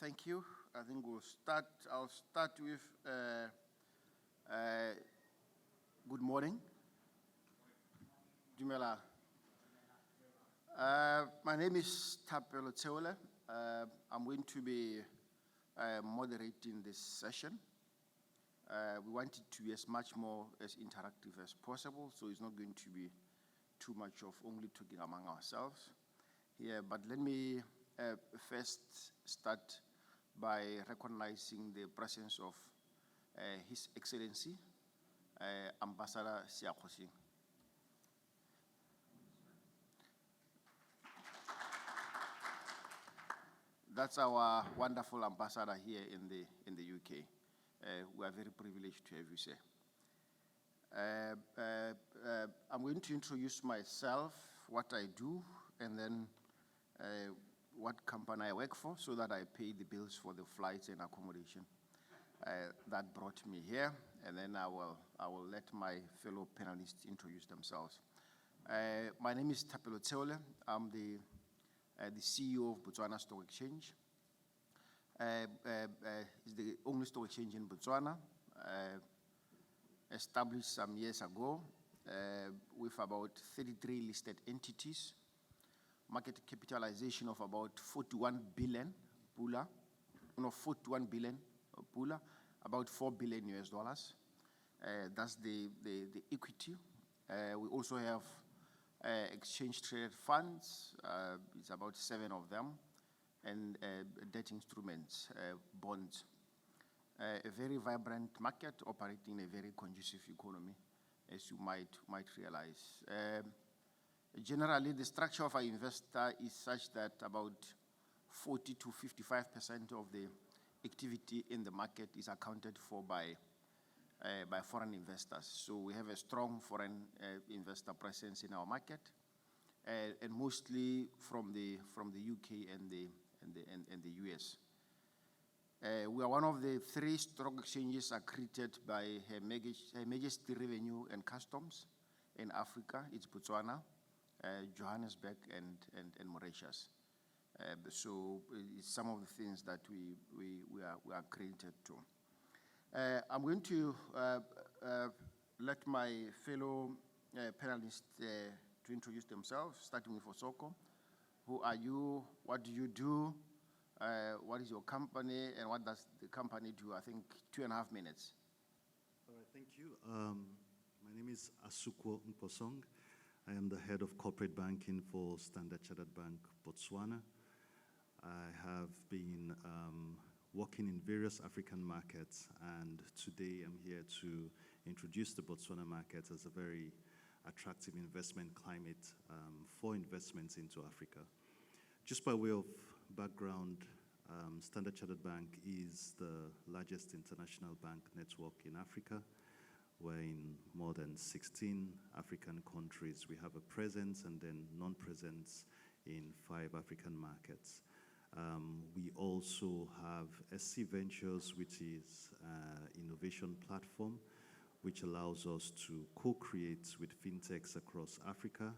Thank you. I think I'll start with good morning. Dumela. My name is Thapelo Theole. I'm going to be moderating this session. We want it to be as much more as interactive as possible, so it's not going to be too much of only talking among ourselves here. But let me first start by recognizing the presence of His Excellency, Ambassador Siakhosi. That's our wonderful ambassador here in the UK. We are very privileged to have you, sir. I'm going to introduce myself, what I do, and then what company I work for, so that I pay the bills for the flights and accommodation that brought me here, and then I will let my fellow panelists introduce themselves. My name is Thapelo Theole. I'm the CEO of Botswana Stock Exchange. It's the only stock exchange in Botswana, established some years ago with about 33 listed entities, market capitalization of about 41 billion pula, about $4 billion US. That's the equity. We also have exchange traded funds, it's about 7 of them, and debt instruments, bonds. A very vibrant market operating in a very conducive economy, as you might realize. Generally, the structure of our investor is such that about 40 to 55% of the activity in the market is accounted for by foreign investors. So we have a strong foreign investor presence in our market, and mostly from the UK and the US. We are one of the 3 stock exchanges accredited by Her Majesty Revenue and Customs in Africa. It's Botswana, Johannesburg, and Mauritius. So it's some of the things that we are accredited to. I'm going to let my fellow panelists to introduce themselves, starting with Osoko. Who are you? What do you do? What is your company? And what does the company do? I think 2.5 minutes. All right, thank you. My name is Asukwo Mposong. I am the head of corporate banking for Standard Chartered Bank, Botswana. I have been working in various African markets, and today I'm here to introduce the Botswana market as a very attractive investment climate for investments into Africa. Just by way of background, Standard Chartered Bank is the largest international bank network in Africa. We're in more than 16 African countries. We have a presence and then non-presence in 5 African markets. We also have SC Ventures, which is an innovation platform, which allows us to co-create with fintechs across Africa.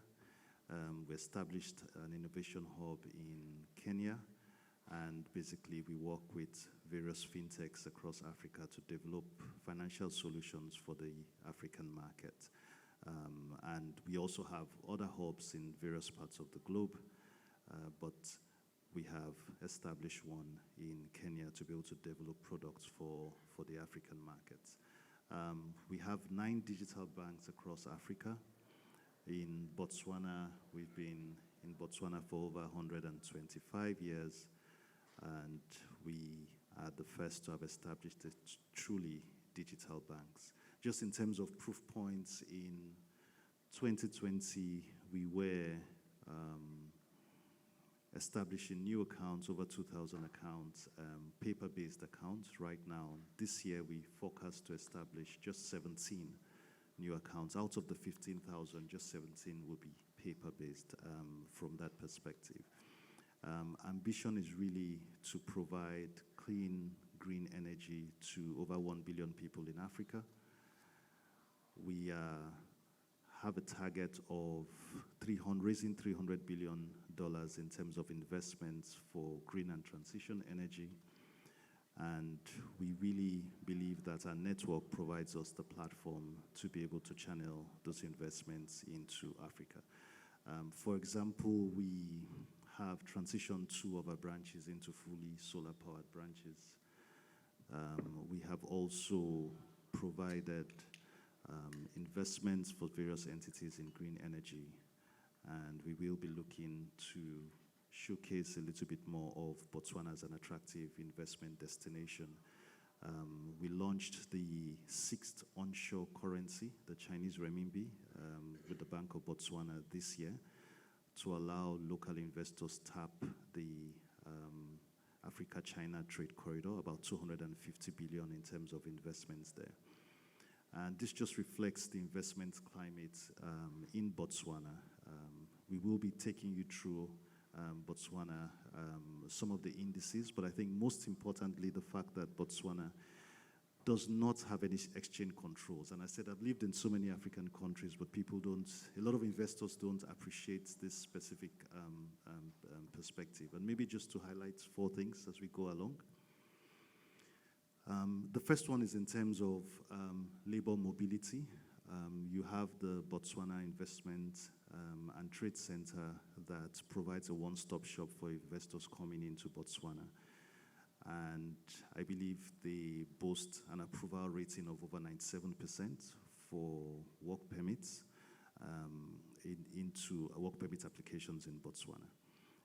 We established an innovation hub in Kenya, and basically we work with various fintechs across Africa to develop financial solutions for the African market. And we also have other hubs in various parts of the globe, but we have established one in Kenya to be able to develop products for the African markets. We have 9 digital banks across Africa. In Botswana, we've been in Botswana for over 125 years, and we are the first to have established a truly digital banks. Just in terms of proof points, in 2020, we were establishing new accounts, over 2,000 accounts, paper-based accounts. Right now, this year, we forecast to establish just 17 new accounts. Out of the 15,000, just 17 will be paper-based from that perspective. Ambition is really to provide clean, green energy to over 1 billion people in Africa. We have a target of raising $300 billion in terms of investments for green and transition energy. And we really believe that our network provides us the platform to be able to channel those investments into Africa. For example, we have transitioned 2 of our branches into fully solar-powered branches. We have also provided investments for various entities in green energy, and we will be looking to showcase a little bit more of Botswana as an attractive investment destination. We launched the 6th onshore currency, the Chinese renminbi, with the Bank of Botswana this year to allow local investors tap the Africa-China trade corridor, about 250 billion in terms of investments there. And this just reflects the investment climate in Botswana. We will be taking you through Botswana, some of the indices, but I think most importantly, the fact that Botswana does not have any exchange controls. And I said, I've lived in so many African countries, but people don't, a lot of investors don't appreciate this specific perspective. And maybe just to highlight 4 things as we go along. The first one is in terms of labor mobility. You have the Botswana Investment and Trade Center that provides a one-stop shop for investors coming into Botswana. And I believe they boast an approval rating of over 97% for work permits into work permit applications in Botswana.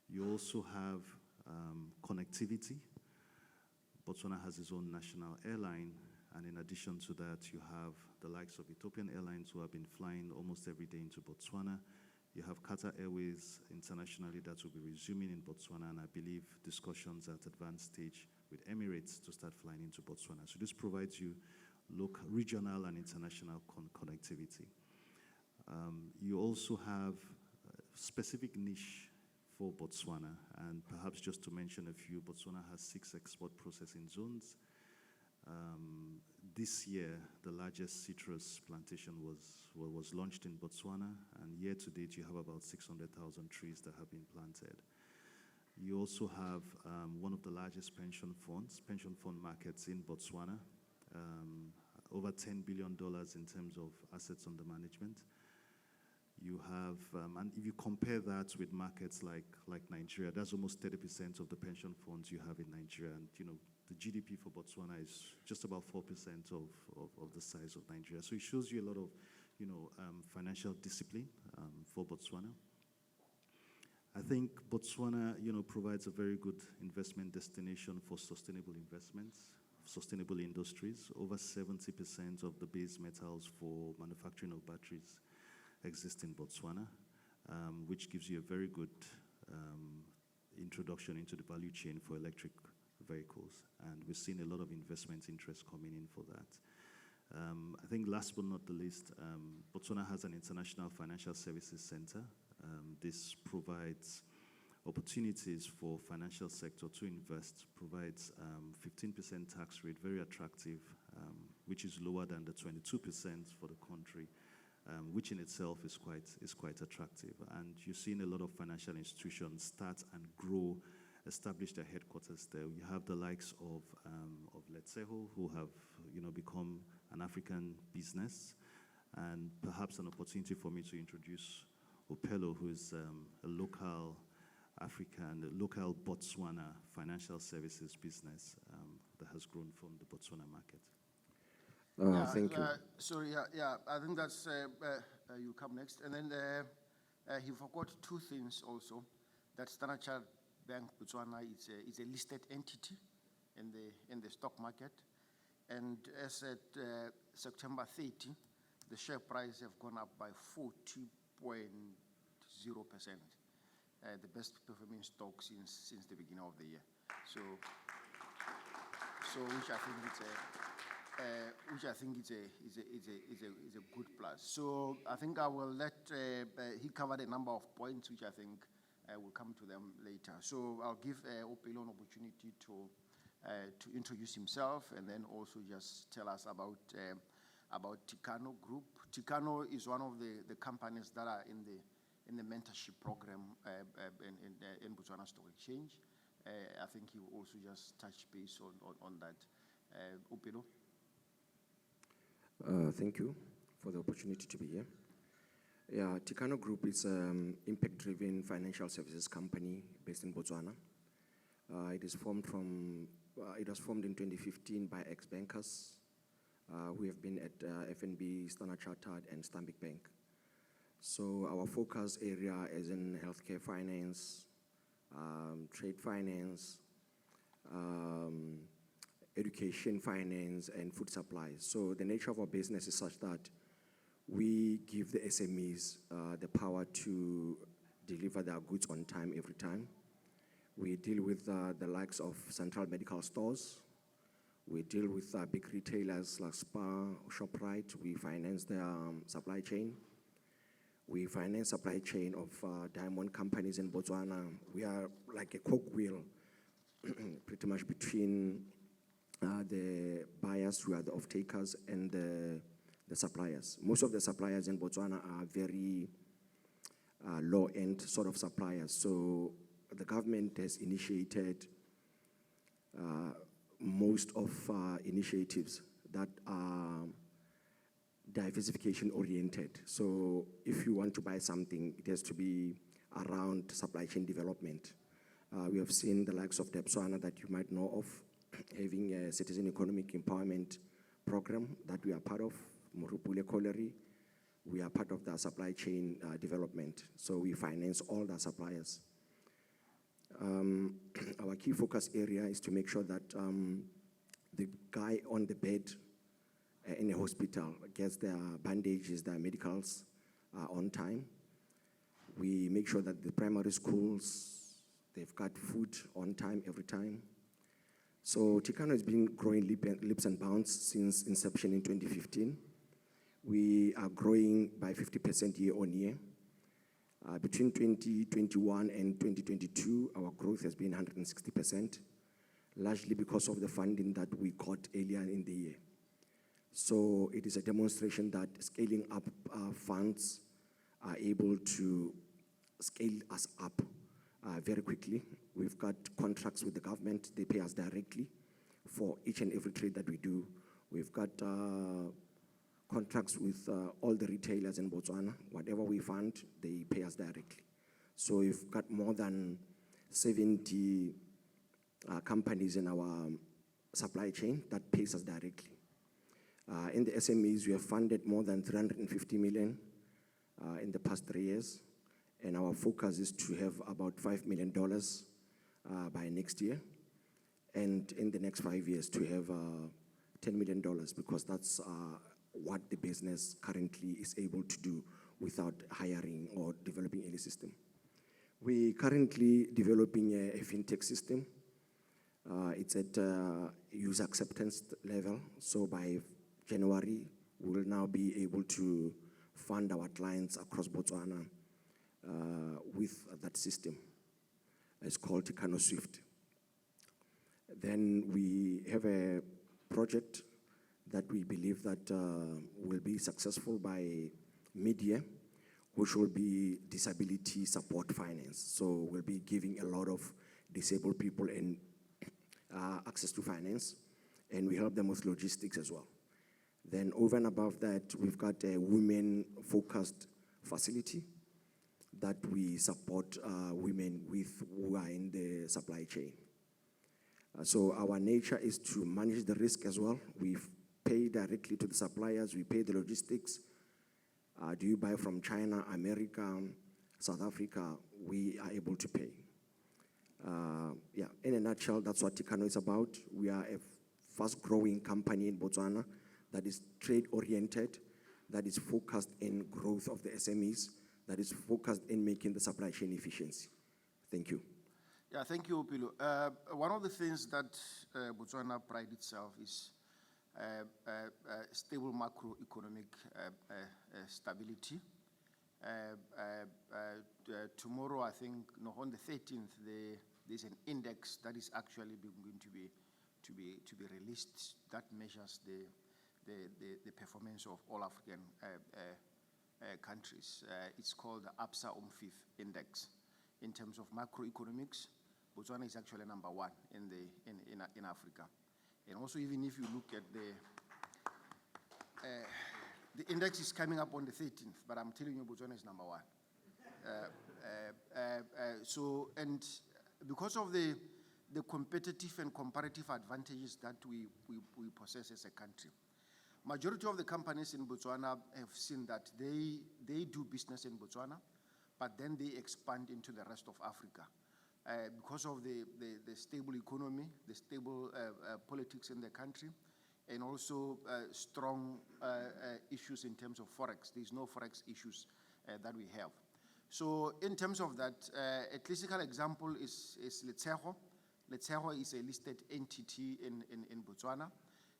You also have connectivity. Botswana has its own national airline, and in addition to that, you have the likes of Ethiopian Airlines who have been flying almost every day into Botswana. You have Qatar Airways internationally that will be resuming in Botswana, and I believe discussions at advanced stage with Emirates to start flying into Botswana. So this provides you local, regional and international connectivity. You also have a specific niche for Botswana, and perhaps just to mention a few, Botswana has 6 export processing zones. This year, the largest citrus plantation was launched in Botswana, and year to date, you have about 600,000 trees that have been planted. You also have one of the largest pension fund markets in Botswana, over $10 billion in terms of assets under management. You have, and if you compare that with markets like Nigeria, that's almost 30% of the pension funds you have in Nigeria. And, you know, the GDP for Botswana is just about 4% of the size of Nigeria. So it shows you a lot of, you know, financial discipline for Botswana. I think Botswana, you know, provides a very good investment destination for sustainable investments, sustainable industries. Over 70% of the base metals for manufacturing of batteries exist in Botswana, which gives you a very good introduction into the value chain for electric vehicles. And we've seen a lot of investment interest coming in for that. I think last but not the least, Botswana has an international financial services center. This provides opportunities for financial sector to invest, provides 15% tax rate, very attractive, which is lower than the 22% for the country. Which in itself is quite attractive. And you've seen a lot of financial institutions start and grow, establish their headquarters there. You have the likes of Letseho, who have, you know, become an African business, and perhaps an opportunity for me to introduce Opelo, who is a local local Botswana financial services business that has grown from the Botswana market. Thank you. Sorry, I think that's, you come next. And then he forgot 2 things also. That Standard Chartered Bank Botswana is a listed entity in the stock market. And as at September 30, the share price have gone up by 40.0%. The best performing stock since the beginning of the year. So which I think is a good plus. So I think I will let, he covered a number of points which I think will come to them later. So I'll give Opelo an opportunity to introduce himself and then also just tell us about Tikano Group. Tikano is one of the companies that are in in the mentorship program in Botswana Stock Exchange. I think he will also just touch base on that. Upelo. Thank you for the opportunity to be here. Yeah, Tikano Group is an impact-driven financial services company based in Botswana. It was formed in 2015 by ex-bankers who have been at FNB, Standard Chartered, and Stanbic Bank. So our focus area is in healthcare finance, trade finance, education finance, and food supplies. So the nature of our business is such that we give the SMEs the power to deliver their goods on time every time. We deal with the likes of central medical stores. We deal with big retailers like Spar, ShopRite. We finance their supply chain. We finance supply chain of diamond companies in Botswana. We are like a cogwheel pretty much between the buyers, who are the off-takers, and the suppliers. Most of the suppliers in Botswana are very low-end sort of suppliers. So the government has initiated most of initiatives that are diversification oriented. So if you want to buy something, it has to be around supply chain development. We have seen the likes of Botswana that you might know of, having a citizen economic empowerment program that we are part of, Morupule Colliery. We are part of the supply chain development. So we finance all the suppliers. Our key focus area is to make sure that the guy on the bed in a hospital gets their bandages, their medicals on time. We make sure that the primary schools, they've got food on time every time. So Tikano has been growing leaps and bounds since inception in 2015. We are growing by 50% year on year. Between 2021 and 2022, our growth has been 160%, largely because of the funding that we got earlier in the year. So it is a demonstration that scaling up funds are able to scale us up very quickly. We've got contracts with the government. They pay us directly for each and every trade that we do. We've got contracts with all the retailers in Botswana. Whatever we fund, they pay us directly. So we've got more than 70 companies in our supply chain that pays us directly. In the SMEs, we have funded more than 350 million in the past 3 years. And our focus is to have about $5 million by next year. And in the next 5 years to have $10 million, because that's what the business currently is able to do without hiring or developing any system. We're currently developing a fintech system. It's at user acceptance level. So by January, we will now be able to fund our clients across Botswana with that system. It's called Tikano Swift. Then we have a project that we believe that will be successful by mid-year, which will be disability support finance. So we'll be giving a lot of disabled people access to finance, and we help them with logistics as well. Then over and above that, we've got a women-focused facility that we support women with who are in the supply chain. So our nature is to manage the risk as well. We pay directly to the suppliers. We pay the logistics. Do you buy from China, America, South Africa? We are able to pay. Yeah, in a nutshell, that's what Tikano is about. We are a fast-growing company in Botswana that is trade-oriented, that is focused in growth of the SMEs, that is focused in making the supply chain efficiency. Thank you. Yeah, thank you, Upelo. One of the things that Botswana prides itself is stable macroeconomic stability. Tomorrow, I think, no, on the 13th, there's an index that is actually going to be released that measures the performance of all African countries. It's called the AFSA UMFIF Index. In terms of macroeconomics, Botswana is actually number one in Africa. And also, even if you look at the index is coming up on the 13th, but I'm telling you, Botswana is number one. So, and because of the competitive and comparative advantages that we possess as a country, majority of the companies in Botswana have seen that they do business in Botswana, but then they expand into the rest of Africa. Because of the stable economy, the stable politics in the country, and also strong issues in terms of Forex. There's no Forex issues that we have. So in terms of that, a classical example is Letshego. Letshego is a listed entity in Botswana.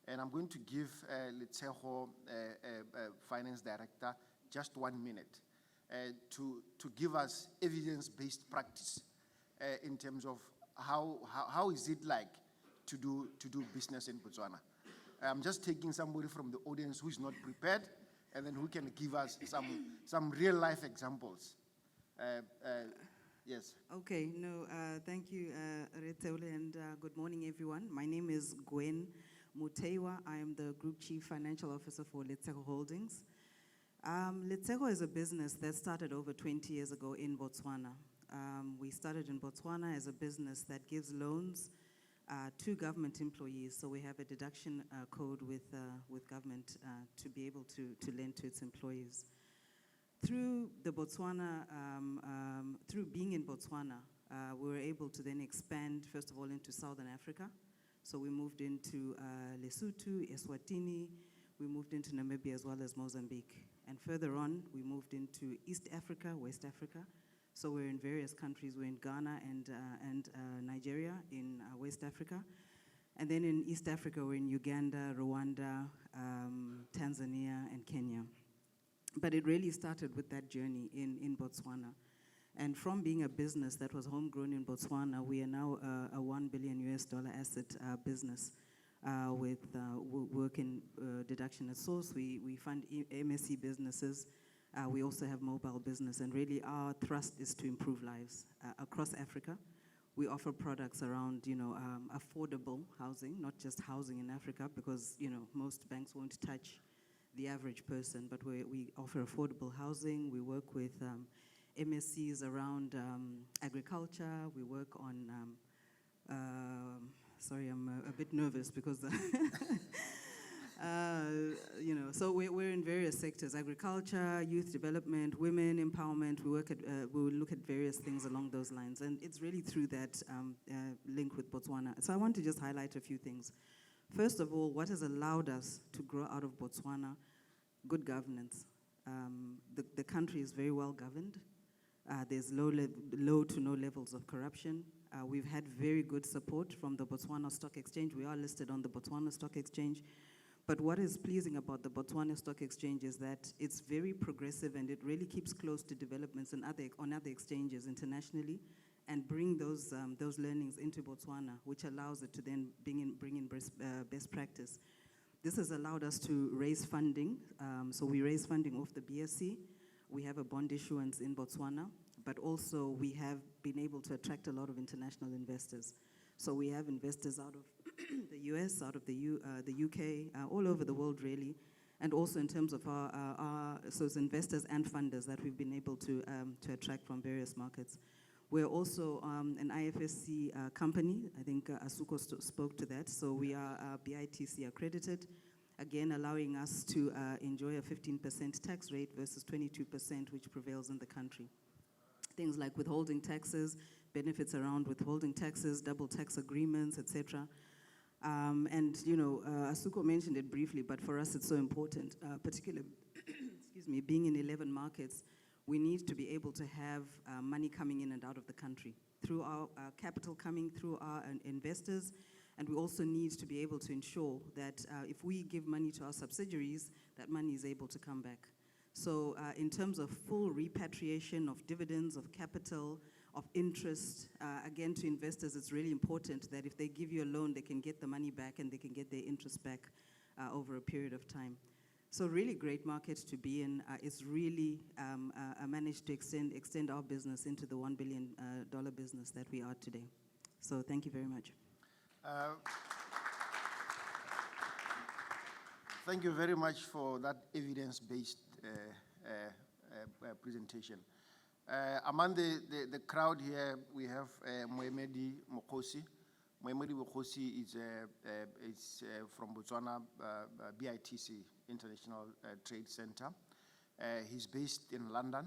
And I'm going to give Letshego Finance Director just 1 minute to give us evidence-based practice in terms of how is it like to do business in Botswana. I'm just taking somebody from the audience who is not prepared and then who can give us some real-life examples. Yes. Okay, no, thank you, Retseule, and good morning, everyone. My name is Gwen Mutewa. I am the Group Chief Financial Officer for Letshego Holdings. Letshego is a business that started over 20 years ago in Botswana. We started in Botswana as a business that gives loans to government employees. So we have a deduction code with government to be able to lend to its employees. Through the Botswana, through being in Botswana, we were able to then expand, first of all, into Southern Africa. So we moved into Lesotho, Eswatini, we moved into Namibia as well as Mozambique. And further on, we moved into East Africa, West Africa. So we're in various countries. We're in Ghana and Nigeria in West Africa. And then in East Africa, we're in Uganda, Rwanda, Tanzania, and Kenya. But it really started with that journey in Botswana. And from being a business that was homegrown in Botswana, we are now a $1 billion asset business with work in deduction at source. We fund MSC businesses. We also have mobile business, and really our thrust is to improve lives across Africa. We offer products around, affordable housing, not just housing in Africa, because, most banks won't touch the average person, but we offer affordable housing. We work with MSCs around agriculture. We work on, sorry, I'm a bit nervous because, so we're in various sectors: agriculture, youth development, women empowerment. We look at various things along those lines, and it's really through that link with Botswana. So I want to just highlight a few things. First of all, what has allowed us to grow out of Botswana? Good governance. The country is very well governed. There's low to no levels of corruption. We've had very good support from the Botswana Stock Exchange. We are listed on the Botswana Stock Exchange. But what is pleasing about the Botswana Stock Exchange is that it's very progressive, and it really keeps close to developments on other exchanges internationally, and bring those learnings into Botswana, which allows it to then bring in best practice. This has allowed us to raise funding. So we raise funding off the BSC. We have a bond issuance in Botswana, but also we have been able to attract a lot of international investors. So we have investors out of the US, out of the UK, all over the world really, and also in terms of so it's investors and funders that we've been able to attract from various markets. We're also an IFSC company. I think Asuko spoke to that. So we are BITC accredited, again allowing us to enjoy a 15% tax rate versus 22%, which prevails in the country. Things like withholding taxes, benefits around withholding taxes, double tax agreements, etc. And Asuko mentioned it briefly, but for us it's so important, particularly, excuse me, being in 11 markets. We need to be able to have money coming in and out of the country through our capital coming through our investors, and we also need to be able to ensure that if we give money to our subsidiaries, that money is able to come back. So in terms of full repatriation of dividends, of capital, of interest, again to investors, it's really important that if they give you a loan, they can get the money back and they can get their interest back over a period of time. So really great market to be in. It's really managed to extend our business into the $1 billion business that we are today. So thank you very much. Thank you very much for that evidence-based presentation. Among the crowd here, we have Moemedi Mokosi. Moemedi Mokosi is from Botswana, BITC, International Trade Center. He's based in London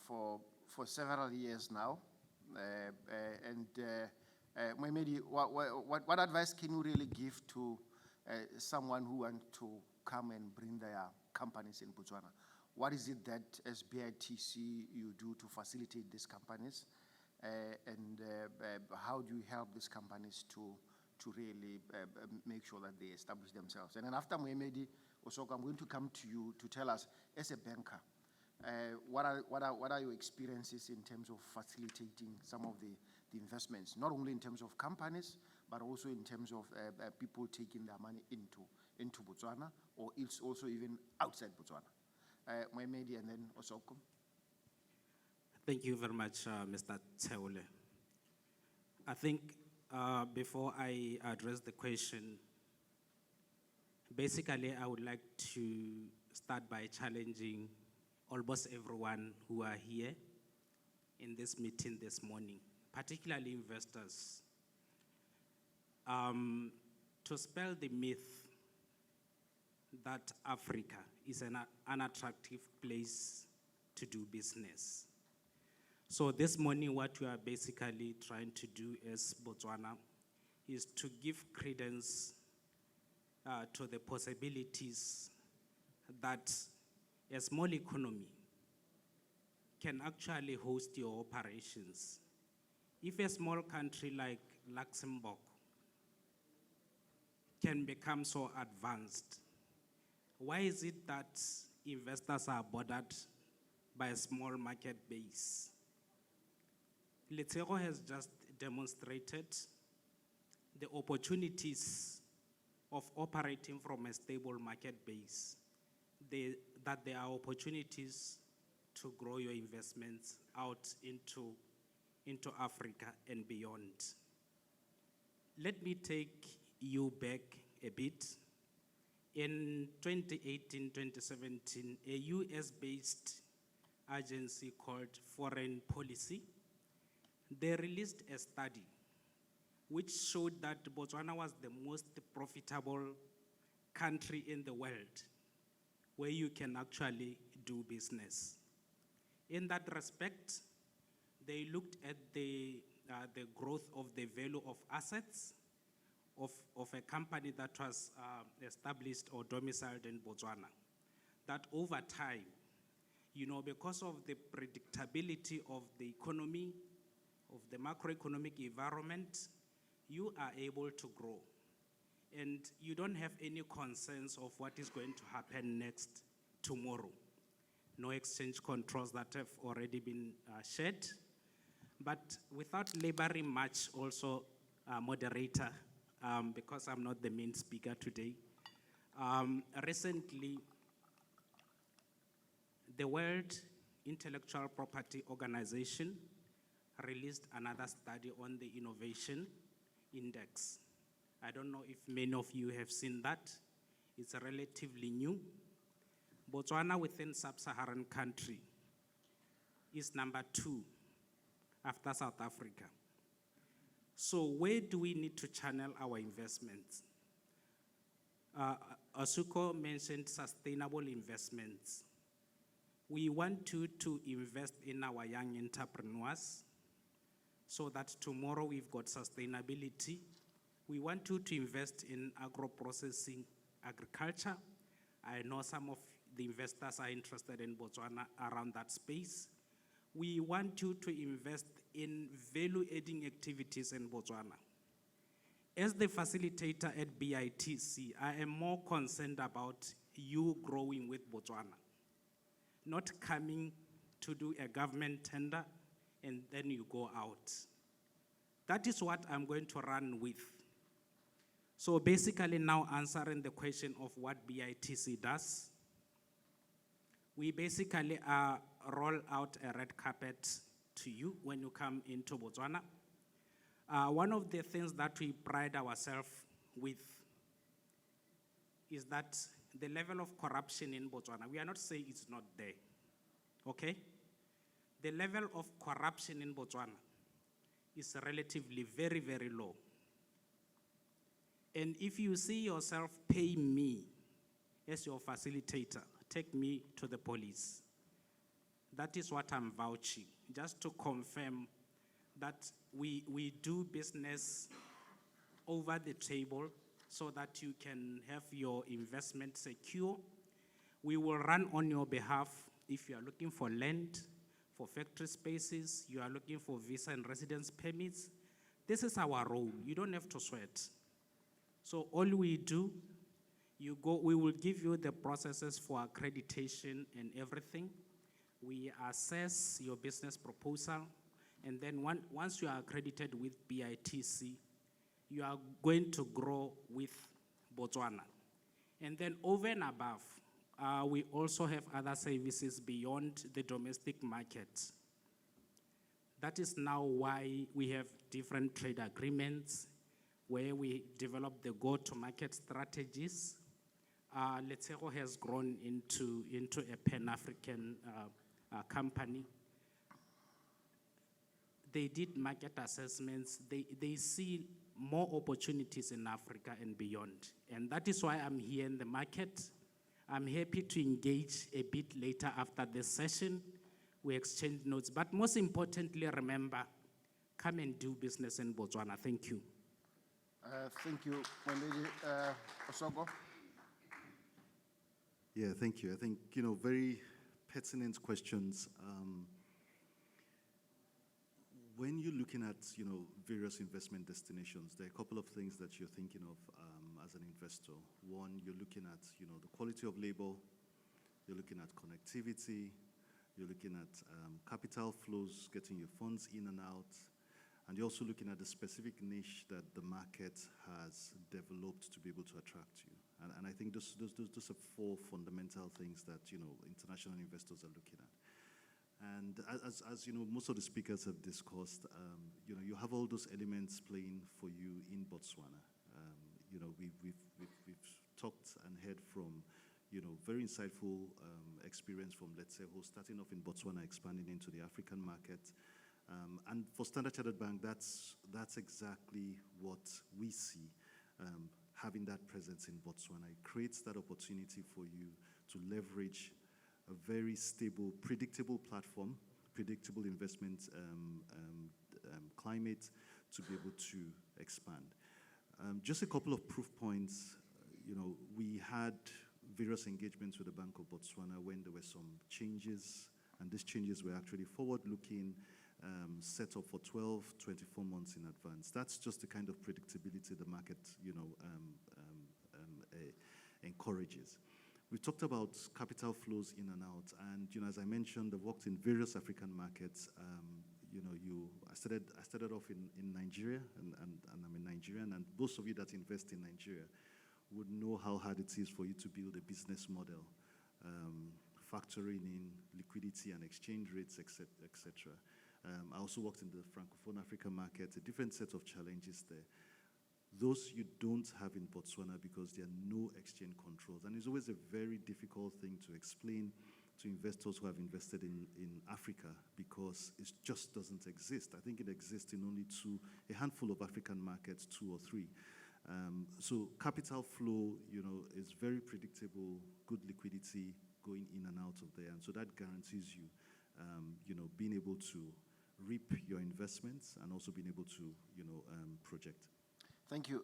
for several years now. Moemedi, what advice can you really give to someone who wants to come and bring their companies in Botswana? What is it that as BITC you do to facilitate these companies? How do you help these companies to really make sure that they establish themselves? And then after Moemedi Osoko, I'm going to come to you to tell us, as a banker, what are your experiences in terms of facilitating some of the investments, not only in terms of companies, but also in terms of people taking their money into Botswana, or it's also even outside Botswana? Moemedi and then Osoko. Thank you very much, Mr. Tseole. I think before I address the question, basically I would like to start by challenging almost everyone who are here in this meeting this morning, particularly investors, to spell the myth that Africa is an unattractive place to do business. So this morning, what we are basically trying to do as Botswana is to give credence to the possibilities that a small economy can actually host your operations. If a small country like Luxembourg can become so advanced, why is it that investors are bothered by a small market base? Letero has just demonstrated the opportunities of operating from a stable market base, that there are opportunities to grow your investments out into Africa and beyond. Let me take you back a bit. In 2018, 2017, a US-based agency called Foreign Policy, they released a study which showed that Botswana was the most profitable country in the world where you can actually do business. In that respect, they looked at the growth of the value of assets of a company that was established or domiciled in Botswana. That over time, because of the predictability of the economy, of the macroeconomic environment, you are able to grow. And you don't have any concerns of what is going to happen next tomorrow. No exchange controls that have already been shared. But without laboring much also, moderator, because I'm not the main speaker today, recently, the World Intellectual Property Organization released another study on the innovation index. I don't know if many of you have seen that. It's relatively new. Botswana within sub-Saharan country is number 2 after South Africa. So where do we need to channel our investments? Asuko mentioned sustainable investments. We want you to invest in our young entrepreneurs so that tomorrow we've got sustainability. We want you to invest in agro-processing agriculture. I know some of the investors are interested in Botswana around that space. We want you to invest in value-adding activities in Botswana. As the facilitator at BITC, I am more concerned about you growing with Botswana, not coming to do a government tender and then you go out. That is what I'm going to run with. So basically now answering the question of what BITC does, we basically roll out a red carpet to you when you come into Botswana. One of the things that we pride ourselves with is that the level of corruption in Botswana, we are not saying it's not there, okay? The level of corruption in Botswana is relatively very, very low. And if you see yourself pay me as your facilitator, take me to the police. That is what I'm vouching, just to confirm that we do business over the table so that you can have your investment secure. We will run on your behalf if you are looking for land, for factory spaces, you are looking for visa and residence permits. This is our role. You don't have to sweat. So all we do, we will give you the processes for accreditation and everything. We assess your business proposal, and then once you are accredited with BITC, you are going to grow with Botswana. And then over and above, we also have other services beyond the domestic market. That is now why we have different trade agreements where we develop the go-to-market strategies. Letsego has grown into a Pan-African company. They did market assessments. They see more opportunities in Africa and beyond. And that is why I'm here in the market. I'm happy to engage a bit later after this session. We exchange notes. But most importantly, remember, come and do business in Botswana. Thank you. Thank you, my lady, Osoko. Yeah, thank you. I think, very pertinent questions. When you're looking at, various investment destinations, there are a couple of things that you're thinking of as an investor. One, you're looking at, the quality of labor. You're looking at connectivity. You're looking at capital flows, getting your funds in and out. And you're also looking at the specific niche that the market has developed to be able to attract you. And I think those are four fundamental things that, international investors are looking at. And as most of the speakers have discussed, you have all those elements playing for you in Botswana. We've talked and heard from, very insightful experience from Letsego, starting off in Botswana, expanding into the African market. And for Standard Chartered Bank, that's exactly what we see, having that presence in Botswana. It creates that opportunity for you to leverage a very stable, predictable platform, predictable investment climate to be able to expand. Just a couple of proof points. We had various engagements with the Bank of Botswana when there were some changes, and these changes were actually forward-looking, set up for 12, 24 months in advance. That's just the kind of predictability the market, encourages. We talked about capital flows in and out, and as I mentioned, I've worked in various African markets. I started off in Nigeria, and I'm a Nigerian, and most of you that invest in Nigeria would know how hard it is for you to build a business model, factoring in liquidity and exchange rates, etc. I also worked in the Francophone African market, a different set of challenges there. Those you don't have in Botswana because there are no exchange controls. And it's always a very difficult thing to explain to investors who have invested in Africa because it just doesn't exist. I think it exists in only a handful of African markets, 2 or 3. So capital flow, is very predictable, good liquidity going in and out of there. And so that guarantees you, being able to reap your investments and also being able to, project. Thank you.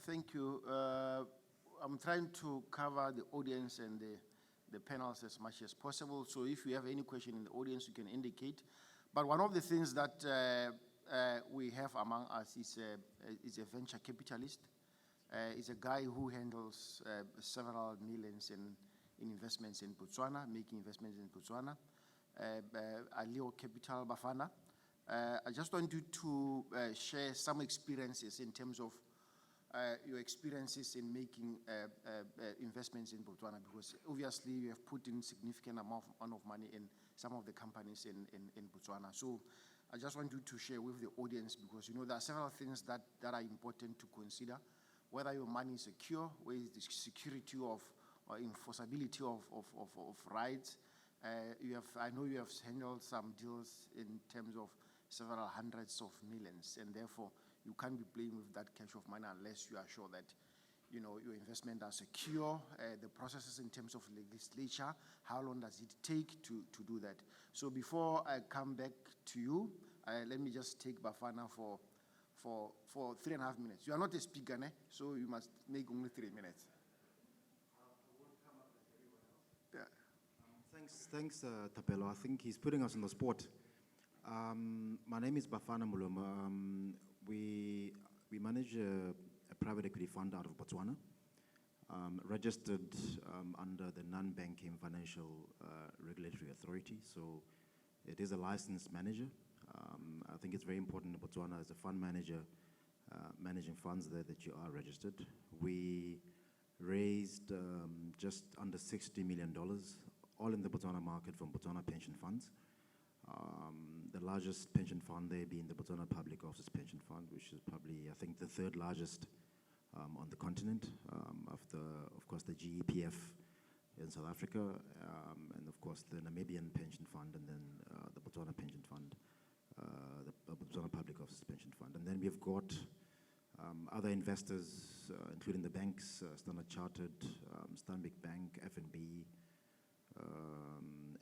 Thank you. I'm trying to cover the audience and the panels as much as possible. So if you have any question in the audience, you can indicate. But one of the things that we have among us is a venture capitalist. Is a guy who handles several millions in investments in Botswana, making investments in Botswana. Alio Capital Bafana. I just want you to share some experiences in terms of your experiences in making investments in Botswana, because obviously you have put in significant amount of money in some of the companies in Botswana. So I just want you to share with the audience, because you know there are several things that are important to consider. Whether your money is secure, where is the security of or enforceability of rights. I know you have handled some deals in terms of several hundreds of millions, and therefore you can't be playing with that cash of money unless you are sure that you know your investment are secure. The processes in terms of legislature, how long does it take to do that? So before I come back to you, let me just take Bafana for 3.5 minutes. You are not a speaker, so you must make only 3 minutes. Thanks, Tapelo. I think he's putting us on the spot. My name is Bafana Muloma. We manage a private equity fund out of Botswana, registered under the non-banking financial regulatory authority. So it is a licensed manager. I think it's very important in Botswana as a fund manager managing funds there that you are registered. We raised just under $60 million, all in the Botswana market from Botswana pension funds. The largest pension fund there being the Botswana Public Office Pension Fund, which is probably, I think, the third largest on the continent, after, of course, the GEPF in South Africa, and of course the Namibian Pension Fund, and then the Botswana Pension Fund, the Botswana Public Office Pension Fund. And then we've got other investors, including the banks, Standard Chartered, Stanbic Bank, FNB,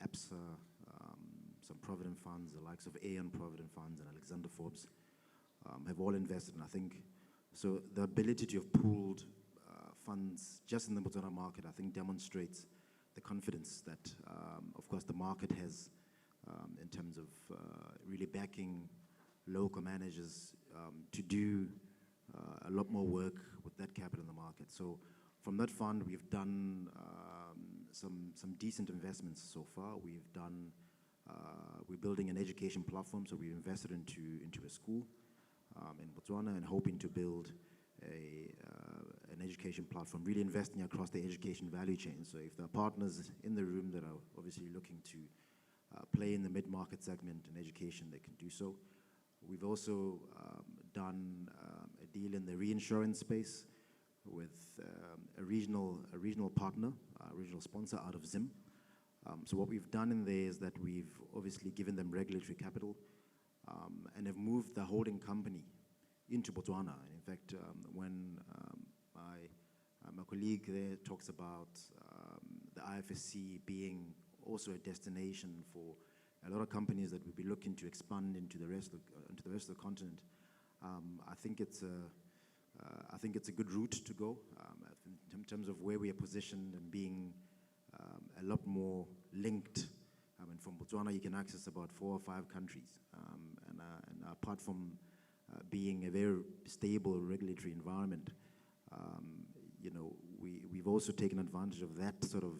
AFSIC, some Provident funds, the likes of Aon Provident Funds and Alexander Forbes, have all invested. And I think, so the ability to have pooled funds just in the Botswana market, I think demonstrates the confidence that, of course, the market has in terms of really backing local managers to do a lot more work with that capital in the market. So from that fund, we've done some decent investments so far. We're building an education platform, so we've invested into a school in Botswana and hoping to build an education platform, really investing across the education value chain. So if there are partners in the room that are obviously looking to play in the mid-market segment in education, they can do so. We've also done a deal in the reinsurance space with a regional partner, a regional sponsor out of Zim. So what we've done in there is that we've obviously given them regulatory capital and have moved the holding company into Botswana. In fact, when my colleague there talks about the AFSIC being also a destination for a lot of companies that will be looking to expand into the rest of the continent, I think it's a good route to go in terms of where we are positioned and being a lot more linked. I mean, from Botswana, you can access about 4 or 5 countries, and apart from being a very stable regulatory environment, you know, we've also taken advantage of that sort of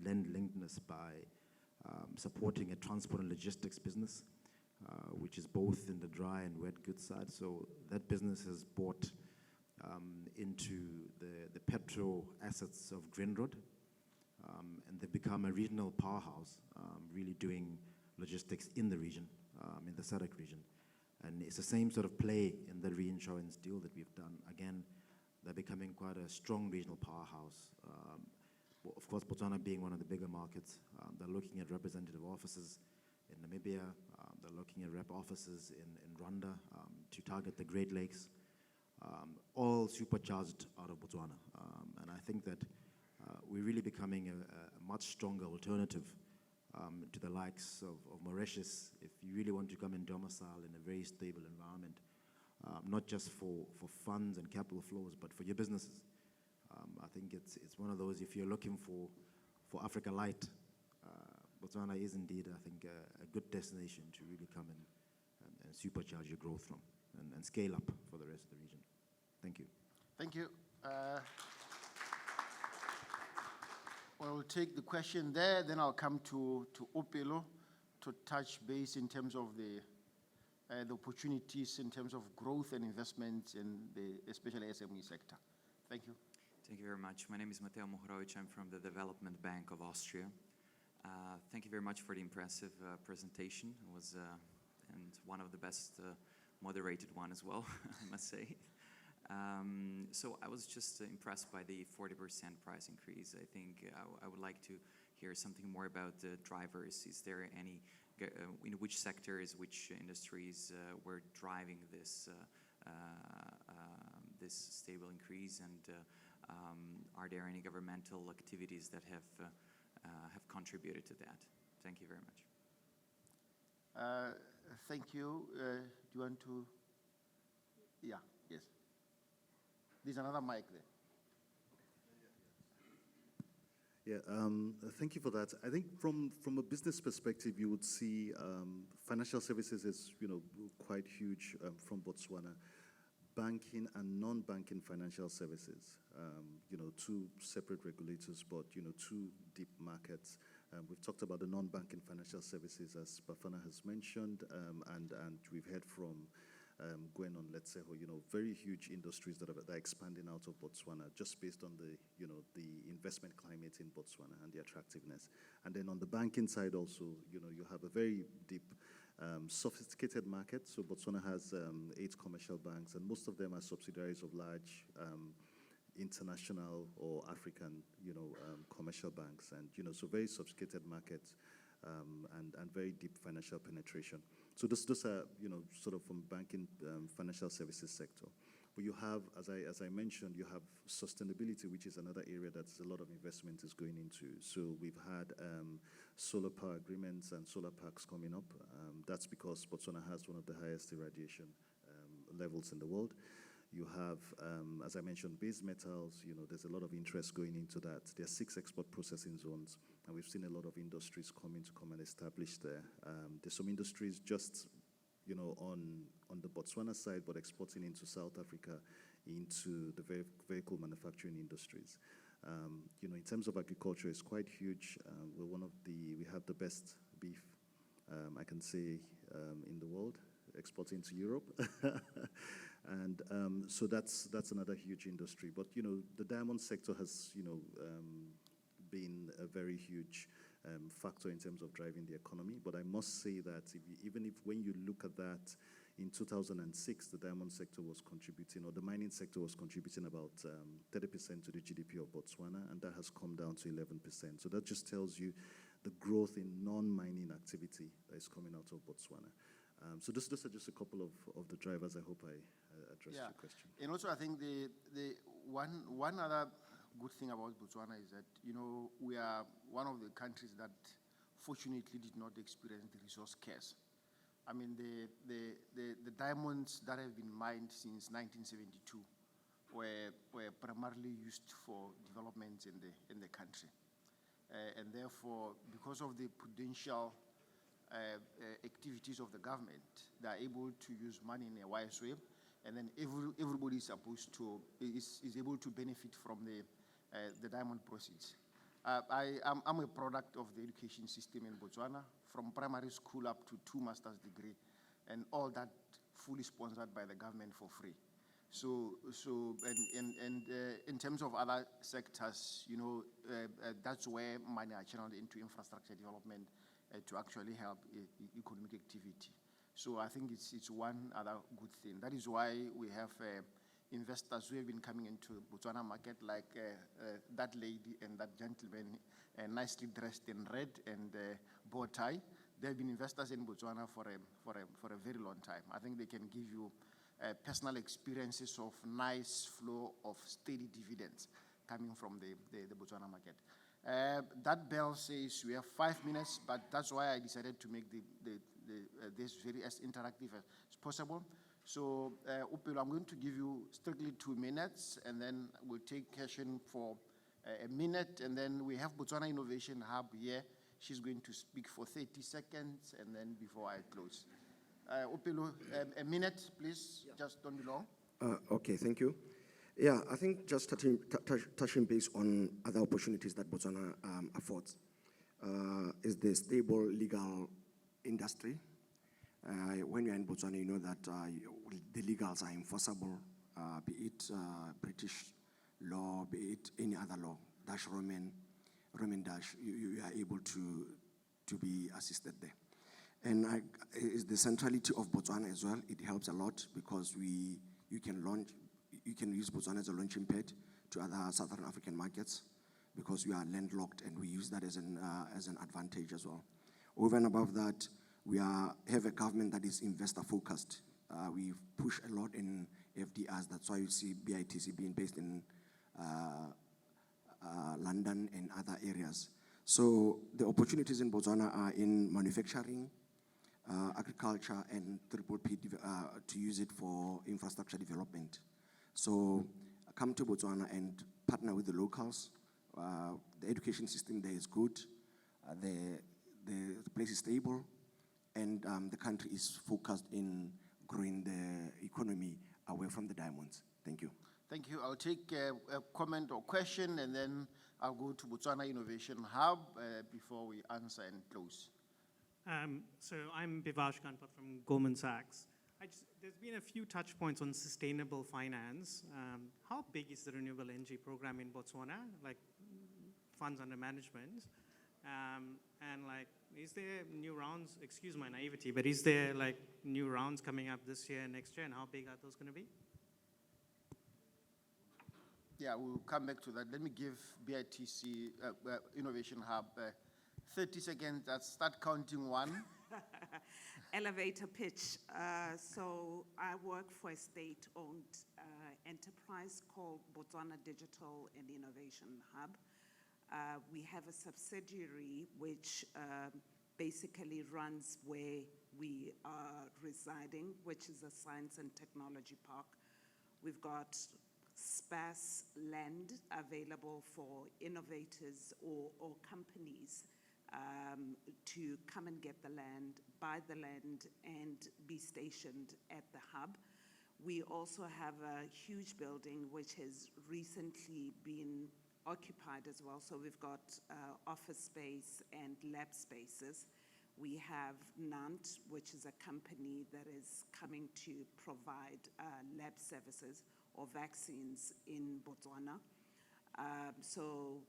linkness by supporting a transport and logistics business, which is both in the dry and wet goods side. So that business has bought into the petro assets of Grindrod, and they've become a regional powerhouse, really doing logistics in the region, in the SADC region. And it's the same sort of play in the reinsurance deal that we've done. Again, they're becoming quite a strong regional powerhouse. Of course, Botswana being one of the bigger markets, they're looking at representative offices in Namibia, they're looking at rep offices in Rwanda to target the Great Lakes, all supercharged out of Botswana. And I think that we're really becoming a much stronger alternative to the likes of Mauritius, if you really want to come and domicile in a very stable environment, not just for funds and capital flows, but for your businesses. I think it's one of those, if you're looking for Africa Light, Botswana is indeed, I think, a good destination to really come and supercharge your growth from and scale up for the rest of the region. Thank you. Thank you. I'll take the question there, then I'll come to Opelo to touch base in terms of the opportunities in terms of growth and investment in the especially SME sector. Thank you. Thank you very much. My name is Mateo Mohorovic. I'm from the Development Bank of Austria. Thank you very much for the impressive presentation. It was and one of the best moderated one as well, I must say. So I was just impressed by the 40% price increase. I think I would like to hear something more about the drivers. Is there any, in which sectors, which industries were driving this this stable increase, and are there any governmental activities that have contributed to that? Thank you very much. Thank you. Do you want to? Yeah, yes. There's another mic there. Yeah, thank you for that. I think from a business perspective, you would see financial services is, quite huge from Botswana. Banking and non-banking financial services, two separate regulators, but, two deep markets. We've talked about the non-banking financial services, as Bafana has mentioned, and we've heard from Gwen on Let's say, very huge industries that are expanding out of Botswana, just based on the, the investment climate in Botswana and the attractiveness. And then on the banking side also, you have a very deep, sophisticated market. So Botswana has 8 commercial banks, and most of them are subsidiaries of large international or African, commercial banks, and so very sophisticated markets, and very deep financial penetration. So those are, sort of from banking, financial services sector. But you have, as I mentioned, you have sustainability, which is another area that a lot of investment is going into. So we've had solar power agreements and solar parks coming up. That's because Botswana has one of the highest irradiation levels in the world. You have, as I mentioned, base metals. There's a lot of interest going into that. There are 6 export processing zones, and we've seen a lot of industries come and establish there. There's some industries just, on the Botswana side, but exporting into South Africa, into the vehicle manufacturing industries. In terms of agriculture, it's quite huge. We have the best beef, I can say, in the world, exporting to Europe. And so that's another huge industry. But, the diamond sector has, been a very huge factor in terms of driving the economy. But I must say that when you look at that, in 2006, the diamond sector was contributing, or the mining sector was contributing about 30% to the GDP of Botswana, and that has come down to 11%. So that just tells you the growth in non-mining activity that is coming out of Botswana. So those are just a couple of the drivers. I hope I addressed your question. And also I think the one other good thing about Botswana is that, we are one of the countries that fortunately did not experience the resource curse. I mean, the diamonds that have been mined since 1972 were primarily used for development in the country. And therefore, because of the prudential activities of the government, they are able to use money in a wise way, and then everybody is able to benefit from the diamond proceeds. I'm a product of the education system in Botswana, from primary school up to 2 master's degree, and all that fully sponsored by the government for free. So in terms of other sectors, that's where money are channeled into infrastructure development to actually help economic activity. So I think it's one other good thing. That is why we have investors who have been coming into Botswana market, like that lady and that gentleman, nicely dressed in red and bow tie. They've been investors in Botswana for a very long time. I think they can give you personal experiences of nice flow of steady dividends coming from the Botswana market. That bell says we have 5 minutes, but that's why I decided to make this very as interactive as possible. So, Upelo, I'm going to give you strictly 2 minutes, and then we'll take question for a minute, and then we have Botswana Innovation Hub here. She's going to speak for 30 seconds, and then before I close. Upelo, a minute, please. Yeah. Just don't be long. Okay, thank you. Yeah, I think just touching base on other opportunities that Botswana affords is the stable legal industry. When you're in Botswana, you know that the legals are enforceable, be it British law, be it any other law, Dutch Roman Dutch, you are able to be assisted there. And it's the centrality of Botswana as well. It helps a lot because you can use Botswana as a launching pad to other Southern African markets because we are landlocked, and we use that as an advantage as well. Over and above that, we have a government that is investor focused. We push a lot in FDRs. That's why you see BITC being based in London and other areas. So the opportunities in Botswana are in manufacturing, agriculture, and P to use it for infrastructure development. So come to Botswana and partner with the locals. The education system there is good. The place is stable, and the country is focused in growing the economy away from the diamonds. Thank you. Thank you. I'll take a comment or question, and then I'll go to Botswana Innovation Hub before we answer and close. So I'm Bivash Kanpat from Goldman Sachs. There's been a few touch points on sustainable finance. How big is the renewable energy program in Botswana, like funds under management? And like, is there new rounds, excuse my naivety, but is there like new rounds coming up this year, next year, and how big are those going to be? Yeah, we'll come back to that. Let me give BITC Innovation Hub 30 seconds. Let's start counting one. Elevator pitch. So I work for a state-owned enterprise called Botswana Digital and Innovation Hub. We have a subsidiary which basically runs where we are residing, which is a science and technology park. We've got sparse land available for innovators or companies to come and get the land, buy the land, and be stationed at the hub. We also have a huge building which has recently been occupied as well. So we've got office space and lab spaces. We have Nant, which is a company that is coming to provide lab services or vaccines in Botswana. So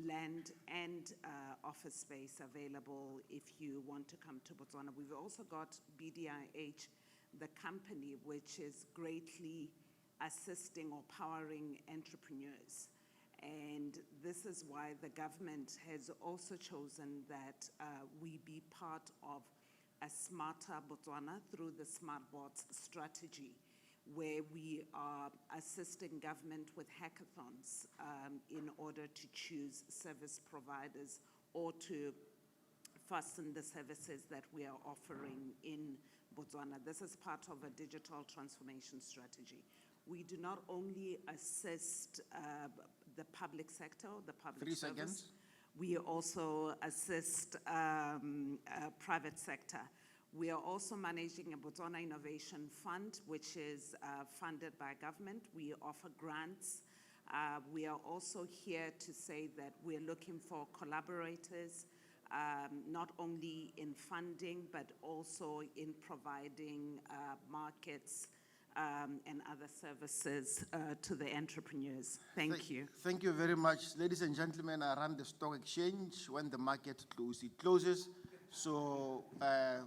land and office space available if you want to come to Botswana. We've also got BDIH, the company which is greatly assisting or powering entrepreneurs. And this is why the government has also chosen that we be part of a smarter Botswana through the Smart Bots strategy, where we are assisting government with hackathons in order to choose service providers or to fasten the services that we are offering in Botswana. This is part of a digital transformation strategy. We do not only assist the public sector, the public 3 service. seconds. We also assist private sector. We are also managing a Botswana Innovation Fund, which is funded by government. We offer grants. We are also here to say that we're looking for collaborators, not only in funding, but also in providing markets and other services to the entrepreneurs. Thank you. Thank you very much. Ladies and gentlemen, I run the stock exchange. When the market closes, it closes. So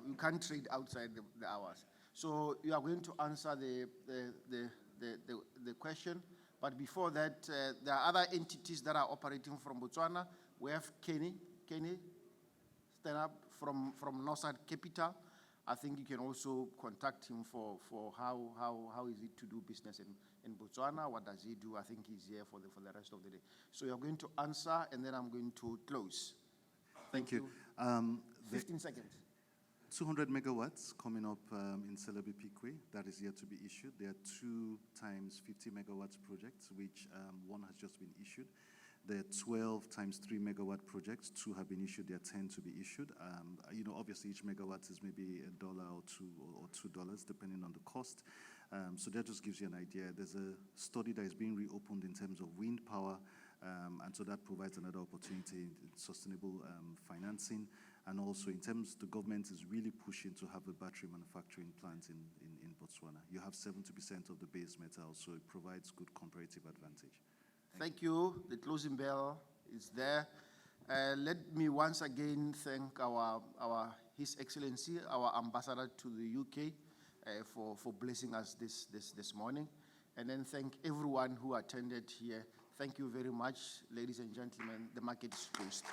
you can't trade outside the hours. So you are going to answer the question. But before that, there are other entities that are operating from Botswana. We have Kenny, stand up from Nosat Capital. I think you can also contact him for how is it to do business in Botswana. What does he do? I think he's here for the rest of the day. So you're going to answer, and then I'm going to close. Thank you. 15 seconds. 200 megawatts coming up in Celebi Pikwe, that is yet to be issued. There are 2 times 50 megawatts projects, which one has just been issued. There are 12 times 3 megawatt projects, 2 have been issued, there are 10 to be issued. Obviously each megawatt is maybe $1 or $2, depending on the cost. So that just gives you an idea. There's a study that is being reopened in terms of wind power, and so that provides another opportunity in sustainable financing. And also in terms, the government is really pushing to have a battery manufacturing plant in Botswana. You have 70% of the base metal, so it provides good comparative advantage. Thank you. The closing bell is there. Let me once again thank His Excellency, our ambassador to the UK, for blessing us this morning. And then thank everyone who attended here. Thank you very much, ladies and gentlemen. The market is closed.